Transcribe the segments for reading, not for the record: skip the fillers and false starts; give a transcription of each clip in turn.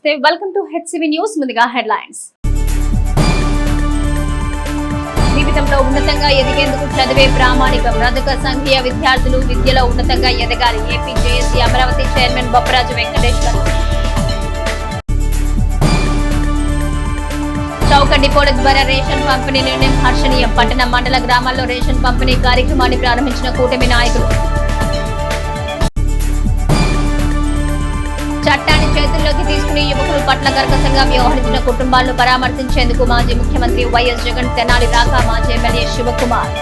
నమస్తే welcome to HCV news. ముందుగా headlines. జీవితంలో ఉన్నతంగా ఎదిగేందుకు చదివే ప్రామాణికం. రజక సంఘీయ విద్యార్థులు విద్యలో ఉన్నతంగా ఎదగాలి. AP JAC Amaravati chairman Bopparaju Venkateshwar. చౌక డిపోల ద్వారా రేషన్ పంపిణీ నిర్ణయం హర్షణీయం. పట్టణ మండల గ్రామాల్లో రేషన్ పంపిణీ కార్యక్రమాన్ని ప్రారంభించిన కూటమి నాయకులు. చట్టాన్ని చేతుల్లోకి తీసుకుని యువకుల పట్ల కర్కశంగా వ్యవహరించిన కుటుంబాలను పరామర్శించేందుకు మాజీ ముఖ్యమంత్రి వైఎస్ జగన్ తెనాలి రాక మాజీ ఎమ్మెల్యే శివకుమార్.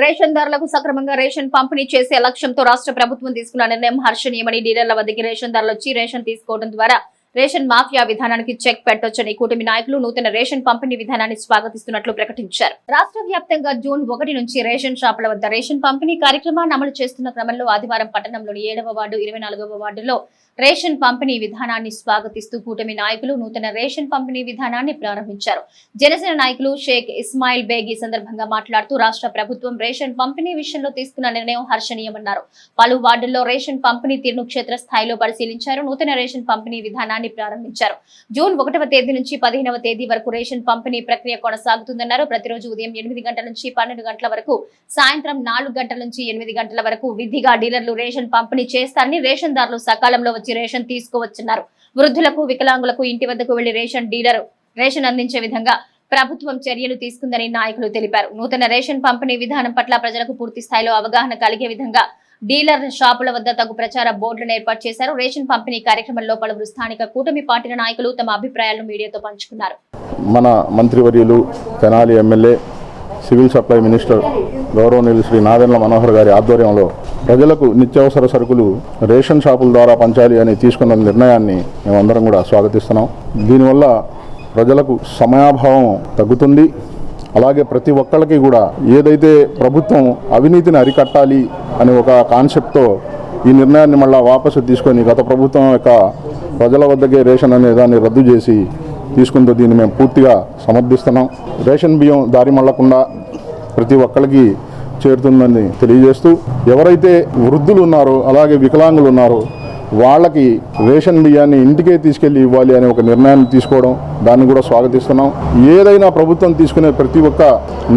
రేషన్ ధరలకు సక్రమంగా రేషన్ పంపిణీ చేసే లక్ష్యంతో రాష్ట్ర ప్రభుత్వం తీసుకున్న నిర్ణయం హర్షణీయమని డీలర్ల వద్దకి రేషన్ ధరలు వచ్చి రేషన్ తీసుకోవడం ద్వారా రేషన్ మాఫియా విధానానికి చెక్ పెట్టొచ్చని కూటమి నాయకులు నూతన రేషన్ పంపిణీ విధానాన్ని స్వాగతిస్తున్నట్లు ప్రకటించారు. రాష్ట్ర వ్యాప్తంగా జూన్ 1 నుంచి రేషన్ షాపుల వద్ద రేషన్ పంపిణీ కార్యక్రమాన్ని అమలు చేస్తున్న క్రమంలో ఆదివారం పట్టణంలోని 7వ వార్డు 24వ వార్డులో రేషన్ పంపిణీ విధానాన్ని స్వాగతిస్తూ కూటమి నాయకులు నూతన రేషన్ పంపిణీ విధానాన్ని ప్రారంభించారు. జనసేన నాయకులు షేక్ ఇస్మాయిల్ బేగ్ ఈ సందర్భంగా మాట్లాడుతూ రాష్ట్ర ప్రభుత్వం రేషన్ పంపిణీ విషయంలో తీసుకున్న నిర్ణయం హర్షణీయమన్నారు. పలు వార్డుల్లో రేషన్ పంపిణీ తీరును క్షేత్రస్థాయిలో పరిశీలించారు. నూతన రేషన్ పంపిణీ విధానాన్ని ప్రారంభించారు. జూన్ 1వ తేదీ నుంచి 15వ తేదీ వరకు రేషన్ పంపిణీ ప్రక్రియ కొనసాగుతుందన్నారు. ప్రతిరోజు ఉదయం 8 గంటల నుంచి 12 గంటల వరకు, సాయంత్రం 4 గంటల నుంచి 8 గంటల వరకు విధిగా డీలర్లు రేషన్ పంపిణీ చేస్తారని, రేషన్ దారులు సకాలంలో వచ్చి రేషన్ తీసుకోవచ్చున్నారు. వృద్ధులకు, వికలాంగులకు ఇంటి వద్దకు వెళ్లి రేషన్ అందించే విధంగా ప్రభుత్వం చర్యలు తీసుకుందని నాయకులు తెలిపారు. నూతన రేషన్ పంపిణీ విధానం పట్ల ప్రజలకు పూర్తి స్థాయిలో అవగాహన కలిగే విధంగా డీలర్ షాపుల వద్ద తగు ప్రచార బోర్డులను ఏర్పాటు చేశారు. రేషన్ పంపిణీ కార్యక్రమంలో పలువురు స్థానిక కూటమి పార్టీల నాయకులు తమ అభిప్రాయాలను మీడియాతో పంచుకున్నారు. మన మంత్రివర్యులు Tenali MLA civil supply minister గౌరవనీయులు శ్రీ నాదెండ్ల మనోహర్ గారి ఆధ్వర్యంలో ప్రజలకు నిత్యావసర సరుకులు రేషన్ షాపుల ద్వారా పంచాలి అని తీసుకున్న నిర్ణయాన్ని మేమందరం కూడా స్వాగతిస్తున్నాం. దీనివల్ల ప్రజలకు సమయాభావం తగ్గుతుంది. అలాగే ప్రతి ఒక్కళ్ళకి కూడా ఏదైతే ప్రభుత్వం అవినీతిని అరికట్టాలి అనే ఒక కాన్సెప్ట్తో ఈ నిర్ణయాన్ని మళ్ళీ వాపసు తీసుకొని గత ప్రభుత్వం యొక్క ప్రజల వద్దకే రేషన్ అనే దాన్ని రద్దు చేసి తీసుకుంటూ దీన్ని మేము పూర్తిగా సమర్థిస్తున్నాం. రేషన్ బియ్యం దారి మళ్లకుండా ప్రతి ఒక్కరికి చేరుతుందని తెలియజేస్తూ, ఎవరైతే వృద్ధులు ఉన్నారో అలాగే వికలాంగులు ఉన్నారో వాళ్ళకి రేషన్ బియ్యాన్ని ఇంటికే తీసుకెళ్లి ఇవ్వాలి అనే ఒక నిర్ణయాన్ని తీసుకోవడం, దాన్ని కూడా స్వాగతిస్తున్నాం. ఏదైనా ప్రభుత్వం తీసుకునే ప్రతి ఒక్క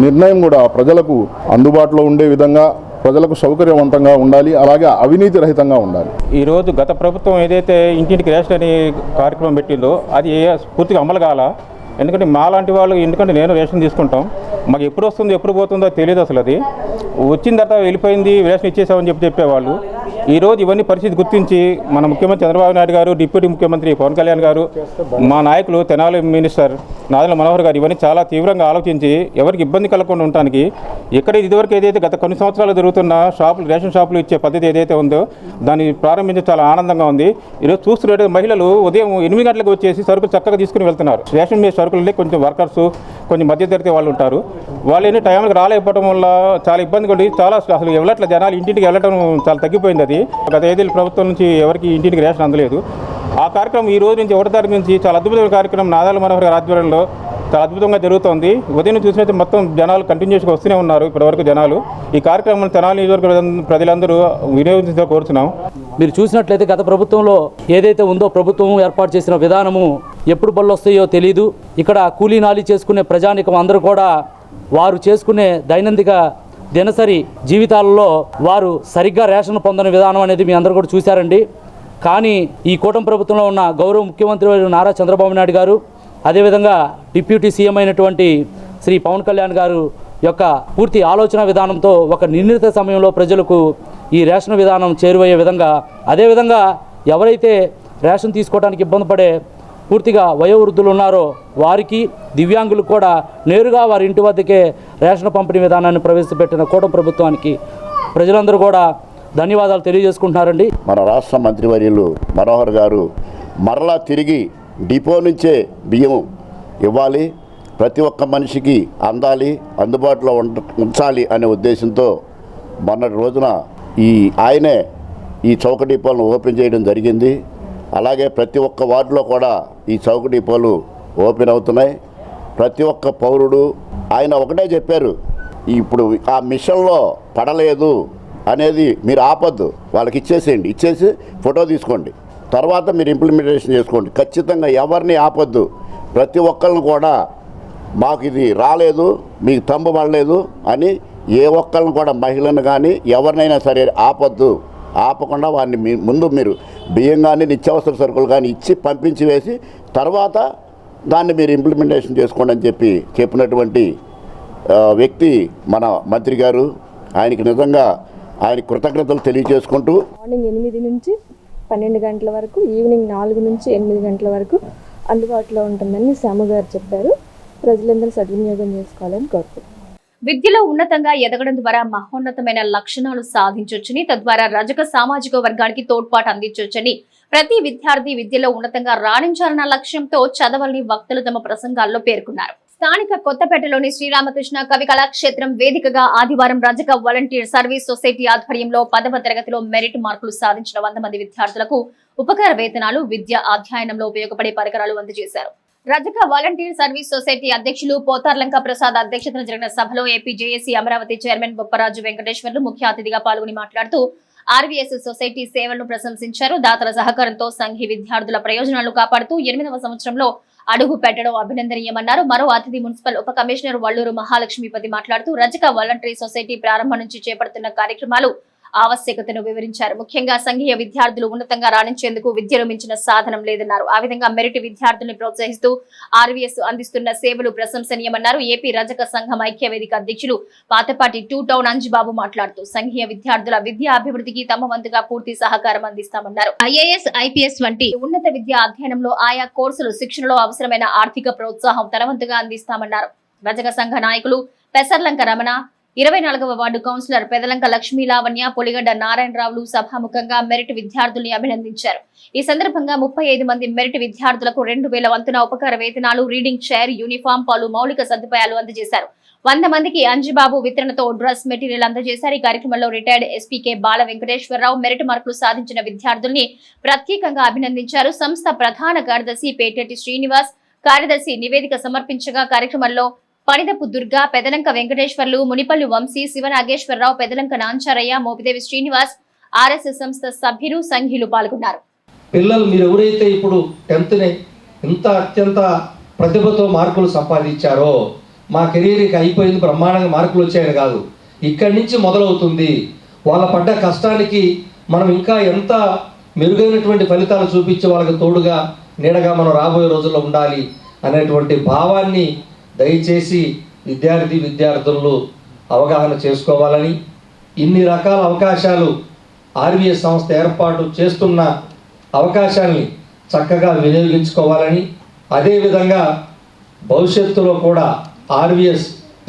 నిర్ణయం కూడా ప్రజలకు అందుబాటులో ఉండే విధంగా, ప్రజలకు సౌకర్యవంతంగా ఉండాలి, అలాగే అవినీతి రహితంగా ఉండాలి. ఈరోజు గత ప్రభుత్వం ఏదైతే ఇంటింటికి రేషన్ అనే కార్యక్రమం పెట్టిందో అది పూర్తిగా అమలు కాల. ఎందుకంటే మాలాంటి వాళ్ళు, ఎందుకంటే నేను రేషన్ తీసుకుంటాం, మాకు ఎప్పుడు వస్తుందో ఎప్పుడు పోతుందో తెలియదు. అసలు అది వచ్చిన తర్వాత వెళ్ళిపోయింది, రేషన్ ఇచ్చేసామని చెప్పేవాళ్ళు. ఈరోజు ఇవన్నీ పరిస్థితి గుర్తించి మన ముఖ్యమంత్రి చంద్రబాబు నాయుడు గారు, డిప్యూటీ ముఖ్యమంత్రి పవన్ కళ్యాణ్ గారు, మా నాయకులు తెనాలి మినిస్టర్ నాదెండ్ల మనోహర్ గారు ఇవన్నీ చాలా తీవ్రంగా ఆలోచించి ఎవరికి ఇబ్బంది కలగకుండా ఉండటానికి ఎక్కడ ఇదివరకు ఏదైతే గత కొన్ని సంవత్సరాలు జరుగుతున్న రేషన్ షాపులు ఇచ్చే పద్ధతి ఏదైతే ఉందో దాన్ని ప్రారంభించి చాలా ఆనందంగా ఉంది. ఈరోజు చూస్తున్నట్టు మహిళలు ఉదయం 8 గంటలకు వచ్చేసి సరుకులు చక్కగా తీసుకుని వెళ్తున్నారు. రేషన్ మీద సరుకులు కొంచెం వర్కర్స్, కొంచెం మధ్యతరగతి వాళ్ళు ఉంటారు. వాళ్ళు ఎన్ని టైంకి రాలేకపోవడం వల్ల చాలా ఇబ్బంది కొట్టి చాలా అసలు ఎవరట్లా జనాలు ఇంటింటికి వెళ్ళడం చాలా తగ్గిపోయింది. అది గత 5 ప్రభుత్వం నుంచి ఎవరికి ఇంటింటికి రేషన్ అందలేదు. ఆ కార్యక్రమం ఈ రోజు నుంచి 1వ తారీఖు నుంచి చాలా అద్భుతమైన కార్యక్రమం నాదెండ్ల మనోహర్ గారి ఆధ్వర్యంలో చాలా అద్భుతంగా జరుగుతోంది. ఉదయం చూసినట్టు మొత్తం జనాలు కంటిన్యూస్గా వస్తూనే ఉన్నారు. ఇప్పటివరకు జనాలు ఈ కార్యక్రమం తెనాలి నియోజకవర్గ ప్రజలందరూ వినియోగించాలని కోరుతున్నాం. మీరు చూసినట్లయితే గత ప్రభుత్వంలో ఏదైతే ఉందో ప్రభుత్వం ఏర్పాటు చేసిన విధానము ఎప్పుడు బళ్ళు వస్తాయో తెలియదు. ఇక్కడ కూలీ నాలి చేసుకునే ప్రజానికం అందరూ కూడా వారు చేసుకునే దైనందిక దినసరి జీవితాలలో వారు సరిగ్గా రేషన్ పొందని విధానం అనేది మీ అందరూ కూడా చూశారండి. కానీ ఈ కూటమి ప్రభుత్వంలో ఉన్న గౌరవ ముఖ్యమంత్రి నారా చంద్రబాబు నాయుడు గారు, అదేవిధంగా డిప్యూటీ సీఎం అయినటువంటి శ్రీ పవన్ కళ్యాణ్ గారు యొక్క పూర్తి ఆలోచన విధానంతో ఒక నిర్ణీత సమయంలో ప్రజలకు ఈ రేషన్ విధానం చేరువయ్యే విధంగా, అదేవిధంగా ఎవరైతే రేషన్ తీసుకోవడానికి ఇబ్బంది పడే పూర్తిగా వయోవృద్ధులు ఉన్నారో వారికి, దివ్యాంగులకు కూడా నేరుగా వారి ఇంటి వద్దకే రేషన్ పంపిణీ విధానాన్ని ప్రవేశపెట్టిన కూటమి ప్రభుత్వానికి ప్రజలందరూ కూడా ధన్యవాదాలు తెలియజేసుకుంటున్నారండి. మన రాష్ట్ర మంత్రివర్యులు మనోహర్ గారు మరలా తిరిగి డిపో నుంచే బియ్యం ఇవ్వాలి, ప్రతి ఒక్క మనిషికి అందాలి, అందుబాటులో ఉంచాలి అనే ఉద్దేశంతో మొన్నటి రోజున ఆయనే ఈ చౌక డిపోలను ఓపెన్ చేయడం జరిగింది. అలాగే ప్రతి ఒక్క వార్డులో కూడా ఈ చౌక డిపోలు ఓపెన్ అవుతున్నాయి. ప్రతి ఒక్క పౌరుడు ఆయన ఒకటే చెప్పారు, ఇప్పుడు ఆ మిషన్లో పడలేదు, అనేది మీరు ఆపొద్దు, వాళ్ళకి ఇచ్చేసేయండి, ఇచ్చేసి ఫోటో తీసుకోండి, తర్వాత మీరు ఇంప్లిమెంటేషన్ చేసుకోండి. ఖచ్చితంగా ఎవరిని ఆపొద్దు. ప్రతి ఒక్కరిని కూడా మాకు ఇది రాలేదు, మీకు తంబు పడలేదు అని ఏ ఒక్కరిని కూడా మహిళను కానీ ఎవరినైనా సరే ఆపొద్దు. ఆపకుండా వారిని ముందు మీరు బియ్యం కానీ నిత్యావసర సరుకులు కానీ ఇచ్చి పంపించి వేసి తర్వాత దాన్ని మీరు ఇంప్లిమెంటేషన్ చేసుకోండి అని చెప్పినటువంటి వ్యక్తి మన మంత్రి గారు. ఆయనకి నిజంగా ఆయన కృతజ్ఞతలు తెలియజేసుకుంటూ మార్నింగ్ 8 నుంచి 12 గంటల వరకు, ఈవినింగ్ 4 నుంచి 8 గంటల వరకు అందుబాటులో ఉంటుందని శ్యామ గారు చెప్పారు. ప్రజలందరూ సద్వినియోగం చేసుకోవాలని కోరుకుంటున్నాను. విద్యలో ఉన్నతంగా ఎదగడం ద్వారా మహోన్నతమైన లక్షణాలు సాధించొచ్చని, తద్వారా రజక సామాజిక వర్గానికి తోడ్పాటు అందించొచ్చని, ప్రతి విద్యార్థి విద్యలో ఉన్నతంగా రాణించాలన్న లక్ష్యంతో చదవాలని వక్తలు తమ ప్రసంగాల్లో పేర్కొన్నారు. స్థానిక కొత్తపేటలోని శ్రీరామకృష్ణ కవి కళాక్షేత్రం వేదికగా ఆదివారం రజక వాలంటీర్ సర్వీస్ సొసైటీ ఆధ్వర్యంలో 10వ తరగతిలో మెరిట్ మార్కులు సాధించిన 100 మంది విద్యార్థులకు ఉపకార వేతనాలు, విద్యా అధ్యయనంలో ఉపయోగపడే పరికరాలు అందజేశారు. రజక వాలంటీర్ సర్వీస్ సొసైటీ అధ్యక్షులు పోతార్లంక ప్రసాద్ అధ్యక్షతన జరిగిన సభలో AP JAC Amaravati chairman Bopparaju Venkateswarlu ముఖ్య అతిథిగా పాల్గొని మాట్లాడుతూ ఆర్వీఎస్ సొసైటీ సేవలను ప్రశంసించారు. దాతల సహకారంతో సంఘీ విద్యార్థుల ప్రయోజనాలను కాపాడుతూ 8వ సంవత్సరంలో అడుగు పెట్టడం అభినందనీయమన్నారు. మరో అతిథి మున్సిపల్ ఉప కమిషనర్ వల్లూరు మహాలక్ష్మీపతి మాట్లాడుతూ రజక వాలంటరీ సొసైటీ ప్రారంభం నుంచి చేపడుతున్న కార్యక్రమాలు ఆవశ్యకతను వివరించారు. ముఖ్యంగా సంఘీయ విద్యార్థులు ఉన్నతంగా రాణించేందుకు విద్యను మించిన సాధనం లేదన్నారు. ఆ విధంగా మెరిట్ విద్యార్థుల్ని ప్రోత్సహిస్తూ ఆర్వీఎస్ అందిస్తున్న సేవలు ప్రశంసనీయమన్నారు. ఏపీ రజక సంఘం ఐక్య వేదిక అధ్యక్షులు పాతపాటి 2 టౌన్ అంజిబాబు మాట్లాడుతూ సంఘీయ విద్యార్థుల విద్యా అభివృద్ధికి తమ వంతుగా పూర్తి సహకారం అందిస్తామన్నారు. ఐఏఎస్, ఐపీఎస్ వంటి ఉన్నత విద్యా అధ్యయనంలో ఆయా కోర్సులు శిక్షణలో అవసరమైన ఆర్థిక ప్రోత్సాహం తన వంతుగా అందిస్తామన్నారు. రజక సంఘ నాయకులు పెసర్లంక రమణ, 24వ వార్డు కౌన్సిలర్ పెదలంక లక్ష్మీ లావణ్య, పొలిగడ్డ నారాయణరావులు సభాముఖంగా మెరిట్ విద్యార్థుల్ని అభినందించారు. ఈ సందర్భంగా 35 మంది మెరిట్ విద్యార్థులకు 2000 వంతున ఉపకార వేతనాలు, రీడింగ్ చైర్, యూనిఫామ్, పలు మౌలిక సదుపాయాలు అందజేశారు. 100 మందికి అంజిబాబు వితరణతో డ్రెస్ మెటీరియల్ అందజేశారు. ఈ కార్యక్రమంలో రిటైర్డ్ ఎస్పీకే బాల వెంకటేశ్వరరావు మెరిట్ మార్కులు సాధించిన విద్యార్థుల్ని ప్రత్యేకంగా అభినందించారు. సంస్థ ప్రధాన కార్యదర్శి పేటెట్టి శ్రీనివాస్, కార్యదర్శి నివేదిక సమర్పించగా కార్యక్రమంలో పనిదపు దుర్గా, పెదలంక వెంకటేశ్వర్లు, మునిపల్లి వంశీ, శివనాగేశ్వరరావు, పెదలంక నాంచారయ్య, మోపిదేవి శ్రీనివాస్, ఆర్ఎస్ఎస్ సంస్థ సభ్యులు, సంఘీయులు పాల్గొన్నారు. పిల్లలు మీరు ఎవరైతే ఇప్పుడు 10th ఇంత అత్యంత ప్రతిభతో మార్కులు సంపాదించారో, మా కెరీర్కి అయిపోయింది, బ్రహ్మాండంగా మార్కులు వచ్చాయని కాదు, ఇక్కడి నుంచి మొదలవుతుంది. వాళ్ళ పడ్డ కష్టానికి మనం ఇంకా ఎంత మెరుగైనటువంటి ఫలితాలు చూపించి వాళ్ళకి తోడుగా నీడగా మనం రాబోయే రోజుల్లో ఉండాలి అనేటువంటి భావాన్ని దయచేసి విద్యార్థులు అవగాహన చేసుకోవాలని, ఇన్ని రకాల అవకాశాలు ఆర్వీఎస్ సంస్థ ఏర్పాటు చేస్తున్న అవకాశాన్ని చక్కగా వినియోగించుకోవాలని, అదేవిధంగా భవిష్యత్తులో కూడా ఆర్వీఎస్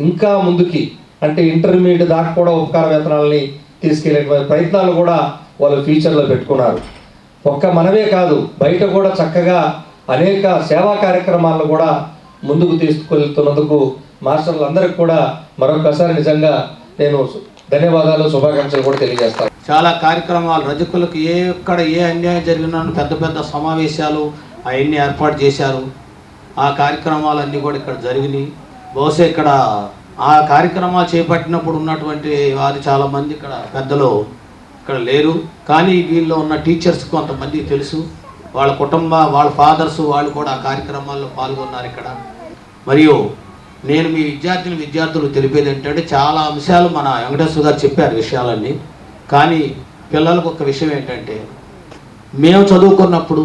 ఇంకా ముందుకి అంటే ఇంటర్మీడియట్ దాకా కూడా ఉపకార వేతనాలని తీసుకెళ్లేటువంటి ప్రయత్నాలు కూడా వాళ్ళు ఫ్యూచర్లో పెట్టుకున్నారు. ఒక్క మనమే కాదు, బయట కూడా చక్కగా అనేక సేవా కార్యక్రమాలను కూడా ముందుకు తీసుకెళ్తున్నందుకు మాస్టర్లందరికీ కూడా మరొకసారి నిజంగా నేను ధన్యవాదాలు, శుభాకాంక్షలు కూడా తెలియజేస్తాను. చాలా కార్యక్రమాలు రజకులకు ఎక్కడ ఏ అన్యాయం జరిగినా పెద్ద పెద్ద సమావేశాలు అవన్నీ ఏర్పాటు చేశారు. ఆ కార్యక్రమాలన్నీ కూడా ఇక్కడ జరిగినాయి. బహుశా ఇక్కడ ఆ కార్యక్రమాలు చేపట్టినప్పుడు ఉన్నటువంటి వారు చాలామంది ఇక్కడ పెద్దలు ఇక్కడ లేరు. కానీ వీళ్ళు ఉన్న టీచర్స్ కొంతమంది తెలుసు, వాళ్ళ వాళ్ళ ఫాదర్స్ వాళ్ళు కూడా ఆ కార్యక్రమాల్లో పాల్గొన్నారు ఇక్కడ. మరియు నేను మీ విద్యార్థులు తెలిపేది ఏంటంటే, చాలా అంశాలు మన వెంకటేశ్వర గారు చెప్పారు విషయాలన్నీ. కానీ పిల్లలకు ఒక విషయం ఏంటంటే, మేము చదువుకున్నప్పుడు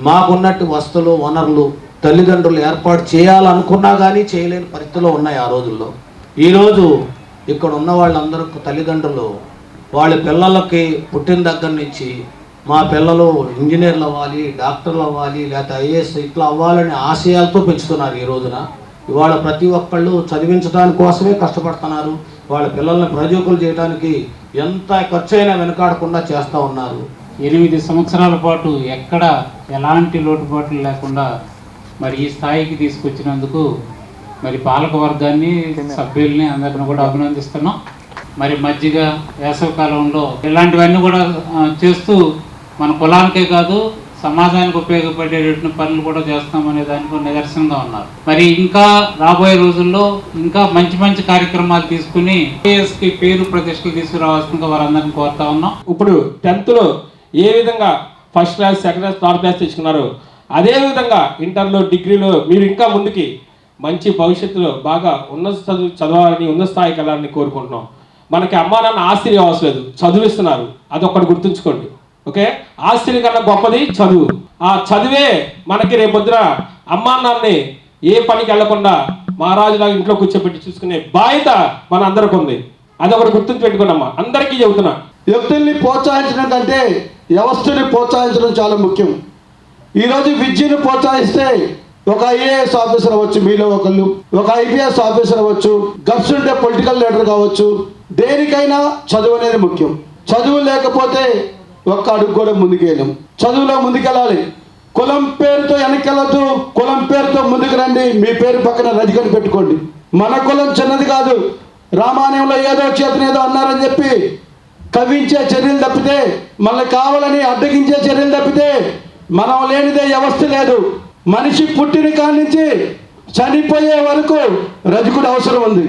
మాకున్నట్టు వస్తువులు, వనరులు తల్లిదండ్రులు ఏర్పాటు చేయాలనుకున్నా కానీ చేయలేని పరిస్థితిలో ఉన్నాయి ఆ రోజుల్లో. ఈరోజు ఇక్కడ ఉన్న వాళ్ళందరూ తల్లిదండ్రులు వాళ్ళ పిల్లలకి పుట్టిన దగ్గర నుంచి మా పిల్లలు ఇంజనీర్లు అవ్వాలి, డాక్టర్లు అవ్వాలి, లేకపోతే ఐఏఎస్ ఇట్లా అవ్వాలని ఆశయాలతో పెంచుతున్నారు. ఈ రోజున ఇవాళ ప్రతి ఒక్కళ్ళు చదివించడానికి కోసమే కష్టపడుతున్నారు. వాళ్ళ పిల్లల్ని ప్రయోజకులు చేయడానికి ఎంత ఖర్చు అయినా వెనకాడకుండా చేస్తూ ఉన్నారు. 8 సంవత్సరాల పాటు ఎక్కడ ఎలాంటి లోటుపాట్లు లేకుండా మరి ఈ స్థాయికి తీసుకొచ్చినందుకు మరి పాలక వర్గాన్ని, సభ్యుల్ని అందరిని కూడా అభినందిస్తున్నాం. మరి మధ్యగా వేసవి కాలంలో ఇలాంటివన్నీ కూడా చేస్తూ మన కులానికే కాదు సమాజానికి ఉపయోగపడేటువంటి పనులు కూడా చేస్తామనే దానికి నిదర్శనంగా ఉన్నారు. మరి ఇంకా రాబోయే రోజుల్లో ఇంకా మంచి మంచి కార్యక్రమాలు తీసుకుని కి పేరు ప్రతిష్టలు తీసుకురావాల్సిందిగా వారందరినీ కోరుతా ఉన్నాం. ఇప్పుడు 10th లో ఏ విధంగా first class, second class, third class తెచ్చుకున్నారు, అదే విధంగా ఇంటర్లో, డిగ్రీలో మీరు ఇంకా ముందుకి మంచి భవిష్యత్తులో బాగా ఉన్నత చదువు చదవాలని, ఉన్నత స్థాయికి వెళ్ళాలని కోరుకుంటున్నాం. మనకి అమ్మా నాన్న ఆస్తి అవసరం, చదువిస్తున్నారు, అదొక్కటి గుర్తుంచుకోండి. ఓకే, ఆస్తి కన్నా గొప్పది చదువు. ఆ చదువే మనకి రేపొద్దున అమ్మా నాన్నని ఏ పనికి వెళ్లకుండా మహారాజులాగా ఇంట్లో కూర్చోబెట్టి చూసుకునే బాధ్యత మన అందరికి ఉంది. అదొకటి గుర్తుంచి పెట్టుకున్నామ్మా, అందరికీ చెబుతున్నా. వ్యక్తుల్ని ప్రోత్సహించడం కంటే వ్యవస్థని ప్రోత్సహించడం చాలా ముఖ్యం. ఈరోజు విద్యను ప్రోత్సహిస్తే ఒక ఐఏఎస్ ఆఫీసర్ అవ్వచ్చు, మీలో ఒకళ్ళు, ఒక ఐపీఎస్ ఆఫీసర్ అవ్వచ్చు, గట్స్ ఉంటే పొలిటికల్ లీడర్ కావచ్చు. దేనికైనా చదువు అనేది ముఖ్యం. చదువు లేకపోతే ఒక్క అడుగు కూడా ముందుకెళ్ళాం. చదువులో ముందుకెళ్ళాలి. కులం పేరుతో వెనక్కెళ్ళొద్దు, కులం పేరుతో ముందుకు రండి. మీ పేరు పక్కన రజికని పెట్టుకోండి. మన కులం చిన్నది కాదు. రామాయణంలో ఏదో చేతనేదో అన్నారని చెప్పి కవించే చర్యలు తప్పితే, మనల్ని కావాలని అడ్డగించే చర్యలు తప్పితే మనం లేనిదే వ్యవస్థ లేదు. మనిషి పుట్టిన కాడి నుంచి చనిపోయే వరకు రజకుడు అవసరం ఉంది.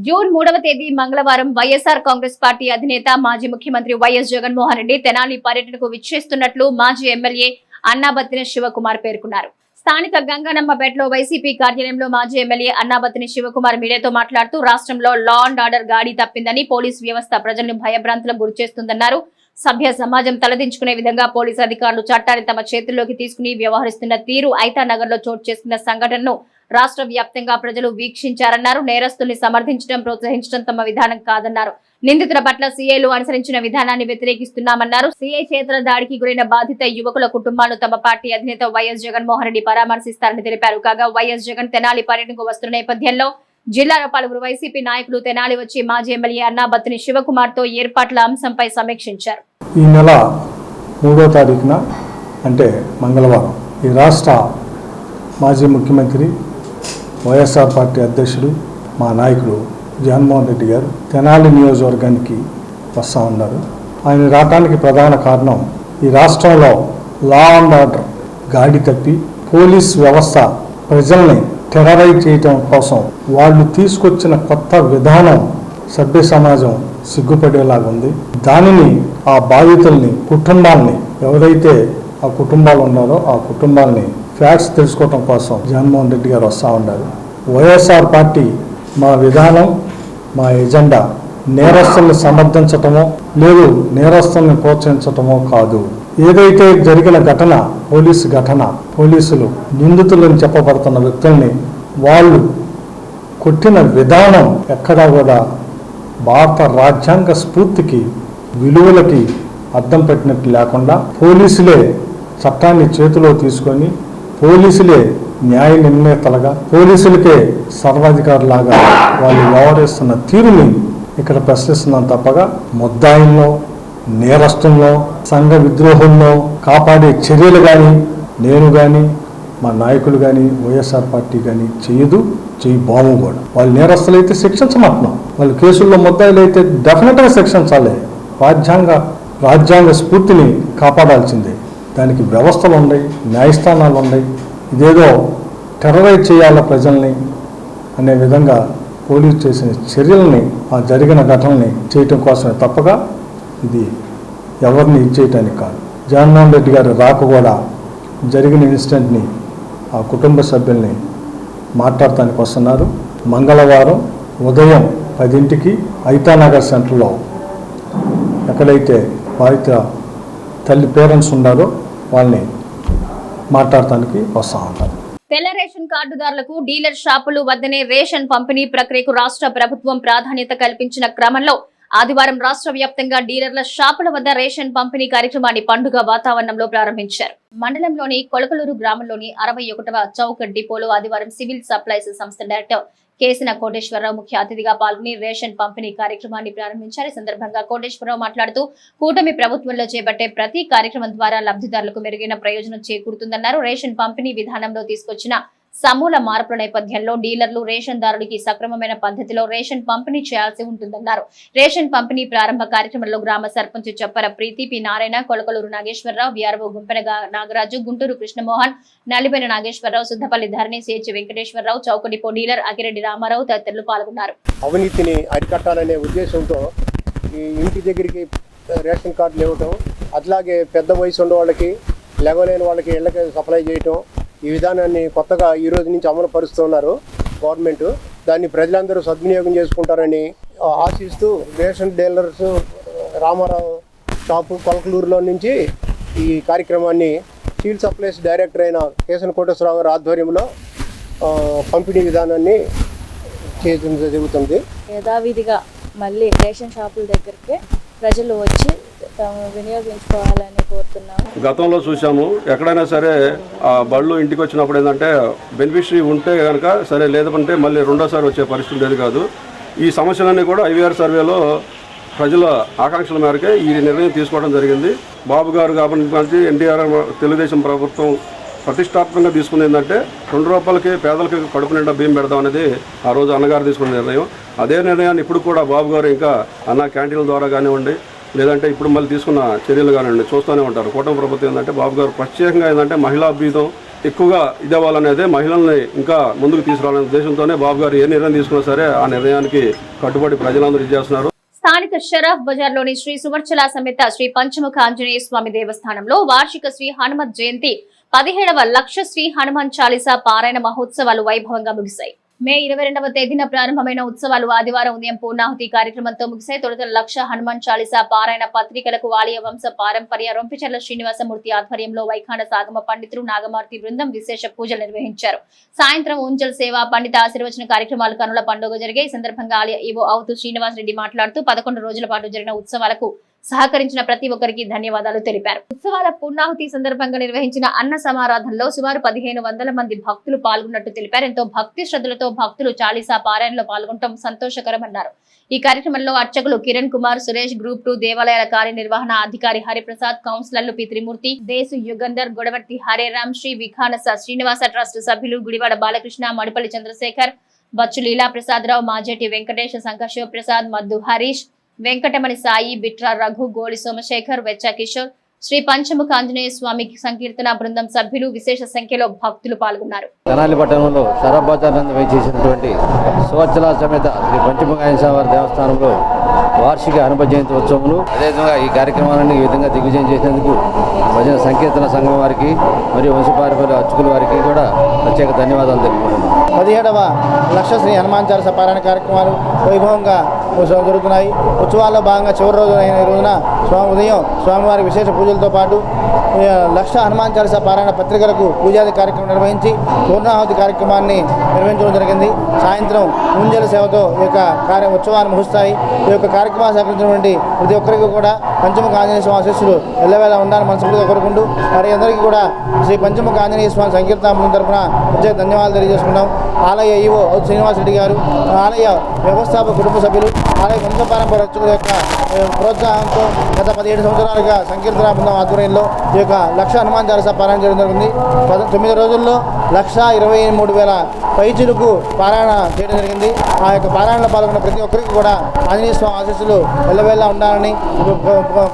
జూన్ 3వ తేదీ మంగళవారం వైఎస్ఆర్ కాంగ్రెస్ పార్టీ అధినేత మాజీ ముఖ్యమంత్రి వైఎస్ జగన్మోహన్ రెడ్డి తెనాలి పర్యటనకు విచ్చేస్తున్నట్లు మాజీ ఎమ్మెల్యే అన్నాబత్తిన శివకుమార్ పేర్కొన్నారు. స్థానిక గంగానమ్మపేటలో వైసీపీ కార్యాలయంలో మాజీ ఎమ్మెల్యే అన్నాబత్తిన శివకుమార్ మీడియాతో మాట్లాడుతూ రాష్ట్రంలో లా అండ్ ఆర్డర్ గాడి తప్పిందని, పోలీసు వ్యవస్థ ప్రజలను భయభ్రాంతులకు గురిచేస్తుందన్నారు. సభ్య సమాజం తలదించుకునే విధంగా పోలీసు అధికారులు చట్టాన్ని తమ చేతుల్లోకి తీసుకుని వ్యవహరిస్తున్న తీరు, ఐతానగర్ లో చోటు చేసుకున్న సంఘటనను రాష్ట్ర వ్యాప్తంగా ప్రజలు వీక్షించారన్నారు. నేరస్తుల్ని సమర్థించడం, ప్రోత్సహించడం తమ విధానం కాదన్నారు. నిందితుల పట్ల సీఐలు అనుసరించిన విధానాన్ని వ్యతిరేకిస్తున్నామన్నారు. సీఐ చేతుల దాడికి గురైన బాధిత యువకుల కుటుంబాలను తమ పార్టీ అధినేత వైఎస్ జగన్మోహన్ రెడ్డి పరామర్శిస్తారని తెలిపారు. కాగా వైఎస్ జగన్ తెనాలి పర్యటనకు వస్తున్న నేపథ్యంలో జిల్లాలో పలువురు వైసీపీ నాయకులు తెనాలి వచ్చి మాజీ ఎమ్మెల్యే అన్నాబత్తిని శివకుమార్ తో ఏర్పాట్ల అంశంపై సమీక్షించారు. ఈ నెల 3వ తారీఖున అంటే మంగళవారం ఈ రాష్ట్ర మాజీ ముఖ్యమంత్రి, వైఎస్ఆర్ పార్టీ అధ్యక్షుడు, మా నాయకుడు జగన్మోహన్ రెడ్డి గారు తెనాలి నియోజకవర్గానికి వస్తూ ఉన్నారు. ఆయన రావడానికి ప్రధాన కారణం ఈ రాష్ట్రంలో లా అండ్ ఆర్డర్ గాడి తప్పి పోలీస్ వ్యవస్థ ప్రజల్ని టెర్రరైజ్ చేయటం కోసం వాళ్ళు తీసుకొచ్చిన కొత్త విధానం సభ్య సమాజం సిగ్గుపడేలాగా ఉంది. దానిని ఆ బాధితుల్ని, కుటుంబాలని, ఎవరైతే ఆ కుటుంబాలు ఉన్నారో ఆ కుటుంబాలని ఫ్యాక్ట్స్ తెలుసుకోవటం కోసం జగన్మోహన్ రెడ్డి గారు వస్తూ ఉన్నారు. వైఎస్ఆర్ పార్టీ మా విధానం, మా ఎజెండా నేరస్తుల్ని సమర్థించటమో లేదు నేరస్తుల్ని ప్రోత్సహించటమో కాదు. ఏదైతే జరిగిన ఘటన, పోలీసు ఘటన, పోలీసులు నిందితులని చెప్పబడుతున్న వ్యక్తుల్ని వాళ్ళు కొట్టిన విధానం ఎక్కడా కూడా భారత రాజ్యాంగ స్ఫూర్తికి, విలువలకి అద్దం పెట్టినట్టు లేకుండా పోలీసులే చట్టాన్ని చేతిలో తీసుకొని, పోలీసులే న్యాయ నిర్ణేతలుగా, పోలీసులకే సర్వాధికారులాగా వాళ్ళు వ్యవహరిస్తున్న తీరుని ఇక్కడ ప్రశ్నిస్తున్నాం తప్పగా ముద్దాయిల్లో, నేరస్తుల్లో, సంఘ విద్రోహంలో కాపాడే చర్యలు కానీ నేను కానీ మా నాయకులు కానీ వైఎస్ఆర్ పార్టీ కానీ చేయబోము కూడా. వాళ్ళు నేరస్తులు అయితే శిక్షించమంటున్నాం, వాళ్ళు కేసుల్లో ముద్దాయిలు అయితే డెఫినెట్గా శిక్షించాలి. రాజ్యాంగ స్ఫూర్తిని కాపాడాల్సిందే. దానికి వ్యవస్థలు ఉన్నాయి, న్యాయస్థానాలు ఉన్నాయి. ఇదేదో టెర్రరైజ్ చేయాల ప్రజల్ని అనే విధంగా పోలీసు చేసిన చర్యల్ని, ఆ జరిగిన ఘటనని చేయటం కోసమే తప్పగా ఇది ఎవరిని ఇచ్చేయటానికి కాదు. జగన్మోహన్ రెడ్డి గారి రాక కూడా జరిగిన ఇన్సిడెంట్ని ఆ కుటుంబ సభ్యుల్ని మాట్లాడటానికి వస్తున్నారు. మంగళవారం ఉదయం 10ంటికి ఐతానగర్ సెంటర్లో ఎక్కడైతే బాధిత తల్లి పేరెంట్స్ ఉన్నారో వాళ్ళని మాట్లాడటానికి వస్తూ ఉంటారు. తెల్ల రేషన్ కార్డుదారులకు డీలర్ షాపులు వద్దనే రేషన్ పంపిణీ ప్రక్రియకు రాష్ట్ర ప్రభుత్వం ప్రాధాన్యత కల్పించిన క్రమంలో ఆదివారం రాష్ట్ర వ్యాప్తంగా డీలర్ల షాపుల వద్ద రేషన్ పంపిణీ కార్యక్రమాన్ని పండుగ వాతావరణంలో ప్రారంభించారు. మండలంలోని కొలకలూరు గ్రామంలోని 61వ చౌక్ డిపోలో ఆదివారం సివిల్ సప్లైస్ సంస్థ డైరెక్టర్ కేసిన కోటేశ్వరరావు ముఖ్య అతిథిగా పాల్గొని రేషన్ పంపిణీ కార్యక్రమాన్ని ప్రారంభించారు. ఈ సందర్భంగా కోటేశ్వరరావు మాట్లాడుతూ కూటమి ప్రభుత్వంలో చేపట్టే ప్రతి కార్యక్రమం ద్వారా లబ్ధిదారులకు మెరుగైన ప్రయోజనం చేకూరుతుందన్నారు. రేషన్ పంపిణీ విధానంలో తీసుకొచ్చిన సమూల మార్పుల నేపథ్యంలో డీలర్లు రేషన్దారుడికి సక్రమమైన పద్ధతిలో రేషన్ పంపిణీ చేయాల్సి ఉంటుందన్నారు. రేషన్ పంపిణీ ప్రారంభ కార్యక్రమంలో గ్రామ సర్పంచ్ చెప్పర ప్రీతి, పి నారాయణ, కొలకలూరు నాగేశ్వరరావు, విఆర్ఓ గుంపెన నాగరాజు, గుంటూరు కృష్ణమోహన్, నల్లిపైన నాగేశ్వరరావు, సుద్దపల్లి ధరణి, సిహెచ్ వెంకటేశ్వరరావు, చౌకడిపో డీలర్ అగిరెడ్డి రామారావు తదితరులు పాల్గొన్నారు. అవినీతిని అరికట్టాలనే ఉద్దేశంతో ఈ ఇంటి దగ్గరికి రేషన్ కార్డులు ఇవ్వటం, అట్లాగే పెద్ద వయసు ఉన్న వాళ్ళకి, లెగలేని వాళ్ళకి ఇళ్ళకి సప్లై చేయటం, ఈ విధానాన్ని కొత్తగా ఈ రోజు నుంచి అమలు పరుస్తున్నారు గవర్నమెంట్. దాన్ని ప్రజలందరూ సద్వినియోగం చేసుకుంటారని ఆశిస్తూ రేషన్ డీలర్స్ రామారావు షాపు కొలకలూరులో నుంచి ఈ కార్యక్రమాన్ని సివిల్ సప్లైస్ డైరెక్టర్ అయిన కేశన కోటేశ్వరరావు గారి ఆధ్వర్యంలో పంపిణీ విధానాన్ని చేయడం జరుగుతుంది. యథావిధిగా మళ్ళీ రేషన్ షాపుల దగ్గరికి ప్రజలు వచ్చి వినియోగించుకోవాలని కోరుతున్నాము. గతంలో చూసాము, ఎక్కడైనా సరే ఆ బళ్ళు ఇంటికి వచ్చినప్పుడు ఏంటంటే బెనిఫిషరీ ఉంటే కనుక సరే, లేదంటే మళ్ళీ రెండోసారి వచ్చే పరిస్థితి ఉండేది కాదు. ఈ సమస్యలన్నీ కూడా ఐవీఆర్ సర్వేలో ప్రజల ఆకాంక్షల మేరకే ఈ నిర్ణయం తీసుకోవడం జరిగింది. బాబు గారు కాబట్టి ఎన్టీఆర్ తెలుగుదేశం ప్రభుత్వం ప్రతిష్టాత్మకంగా తీసుకుంది ఏంటంటే 2 రూపాయలకి పేదలకి కడుపు నిండా బియ్యం పెడదాం అనేది ఆ రోజు అన్నగారు తీసుకున్న నిర్ణయం. అదే నిర్ణయాన్ని ఇప్పుడు కూడా బాబు గారు ఇంకా అన్న క్యాంటీన్ల ద్వారా కానివ్వండి, లేదంటే ఇప్పుడు మళ్ళీ తీసుకున్న చర్యలు కానివ్వండి చూస్తూనే ఉంటారు. కూటమి ప్రభుత్వం ఏంటంటే బాబు గారు ప్రత్యేకంగా ఏంటంటే మహిళా అభ్యుతం ఎక్కువగా ఇవ్వాలనేదే, మహిళల్ని ఇంకా ముందుకు తీసుకురావాలనే ఉద్దేశంతోనే బాబు గారు ఏ నిర్ణయం తీసుకున్నా సరే ఆ నిర్ణయానికి కట్టుబడి ప్రజలందరూ ఇచ్చేస్తున్నారు. స్థానిక షరఫ్ బజార్లోని శ్రీ సువర్చల సమేత శ్రీ పంచముఖ ఆంజనేయ స్వామి దేవస్థానంలో వార్షిక శ్రీ హనుమత్ జయంతి 17వ లక్ష శ్రీ హనుమాన్ చాలీసా పారాయణ మహోత్సవాలు వైభవంగా ముగిశాయి. మే 22వ తేదీన ప్రారంభమైన ఉత్సవాలు ఆదివారం ఉదయం పూర్ణాహుతి కార్యక్రమంతో ముగిశాయి. తొలుత లక్ష హనుమాన్ చాలీసా పారాయణ పత్రికలకు ఆలయ వంశ పారంపర్య రొంపిచెర్ల శ్రీనివాసమూర్తి ఆధ్వర్యంలో వైఖానస ఆగమ పండితులు నాగమార్తి బృందం విశేష పూజలు నిర్వహించారు. సాయంత్రం ఊంజల్ సేవ, పండిత ఆశీర్వచన కార్యక్రమాలు కనుల పండుగ జరిగాయి. ఈ సందర్భంగా ఆలయ ఈవో అవుతు శ్రీనివాసరెడ్డి మాట్లాడుతూ 11 రోజుల పాటు జరిగిన ఉత్సవాలకు సహకరించిన ప్రతి ఒక్కరికి ధన్యవాదాలు తెలిపారు. ఉత్సవాల పూర్ణాహుతి సందర్భంగా నిర్వహించిన అన్న సమారాధనలో సుమారు 1500 మంది భక్తులు పాల్గొన్నట్టు తెలిపారు. ఎంతో భక్తి శ్రద్ధలతో భక్తులు చాలీసా పారాయణలో పాల్గొనడం సంతోషకరమన్నారు. ఈ కార్యక్రమంలో అర్చకులు కిరణ్ కుమార్, సురేష్, గ్రూప్ 2 దేవాలయాల కార్యనిర్వహణ అధికారి హరిప్రసాద్, కౌన్సిలర్లు పి త్రిమూర్తి, దేశు యుగంధర్, గొడవర్తి హరేరామ్, శ్రీ విఖానస శ్రీనివాస ట్రస్ట్ సభ్యులు గుడివాడ బాలకృష్ణ, మడిపల్లి చంద్రశేఖర్, బచ్చు లీలా ప్రసాదరావు, మాజేటి వెంకటేష్, శంకర శివప్రసాద్, మద్దు హరీష్, వెంకటమణి సాయి, బిట్రా రఘు, గోడి సోమశేఖర్, వెచ్చ కిషోర్, శ్రీ పంచముఖ ఆంజనేయ స్వామి సంకీర్తన బృందం సభ్యులు విశేష సంఖ్యలో భక్తులు పాల్గొన్నారు. తెనాలి పట్టణంలో షరఫ్ బజార్ నందు వేచేసినటువంటి సువర్చల సమేత శ్రీ పంచముఖ ఆంజనేయ స్వామి దేవస్థానంలో వార్షిక హనుమత్ జయంతి ఉత్సవములు, అదేవిధంగా ఈ కార్యక్రమాలను ఈ విధంగా దిగ్విజయం చేసినందుకు భజన సంకీర్తన సంఘం వారికి మరియు వంశపారంపర్య అర్చకుల వారికి కూడా ప్రత్యేక ధన్యవాదాలు తెలుపుకుంటున్నాం. 17వ లక్ష శ్రీ హనుమాన్ చాలీసా పారాయణ కార్యక్రమాలు వైభవంగా జరుగుతున్నాయి. ఉత్సవాల్లో భాగంగా చివరి రోజు అయిన రోజున ఉదయం స్వామివారి విశేష పూజలతో పాటు లక్ష హనుమాన్ చాలీసా పారాయణ పత్రికలకు పూజాది కార్యక్రమం నిర్వహించి పూర్ణాహుతి కార్యక్రమాన్ని నిర్వహించడం జరిగింది. సాయంత్రం ఊంజల సేవతో ఈ యొక్క ఉత్సవాన్ని ముగుస్తాయి. ఈ యొక్క కార్యక్రమాన్ని సహకరించినటువంటి ప్రతి ఒక్కరికి కూడా పంచముఖ ఆంజనేయ స్వామి ఆశీస్సులు ఎల్లవేళ ఉండాలని మనస్ఫూర్తిగా కోరుకుంటూ మరి అందరికీ కూడా శ్రీ పంచముఖ ఆంజనేయ స్వామి సంకీర్తన తరఫున ప్రత్యేక ధన్యవాదాలు తెలియజేసుకున్నాం. ఆలయ ఈవో శ్రీనివాసరెడ్డి గారు, ఆలయ వ్యవస్థాపక కుటుంబ సభ్యులు, ఆలయ వంశపారంపర్య అర్చకుల యొక్క ప్రోత్సాహంతో గత 17 సంవత్సరాలుగా సంకీర్తన బృందం ఆధ్వర్యంలో ఈ యొక్క లక్ష హనుమాన్ చాలీసా పారాయణ చేయడం జరిగింది. 9 రోజుల్లో 1,23,000 పైచిలకు పారాయణ చేయడం జరిగింది. ఆ యొక్క పారాయణలో పాల్గొన్న ప్రతి ఒక్కరికి కూడా ఆంజనేయ స్వామి ఆశీస్సులు ఎల్లవేళ ఉండాలని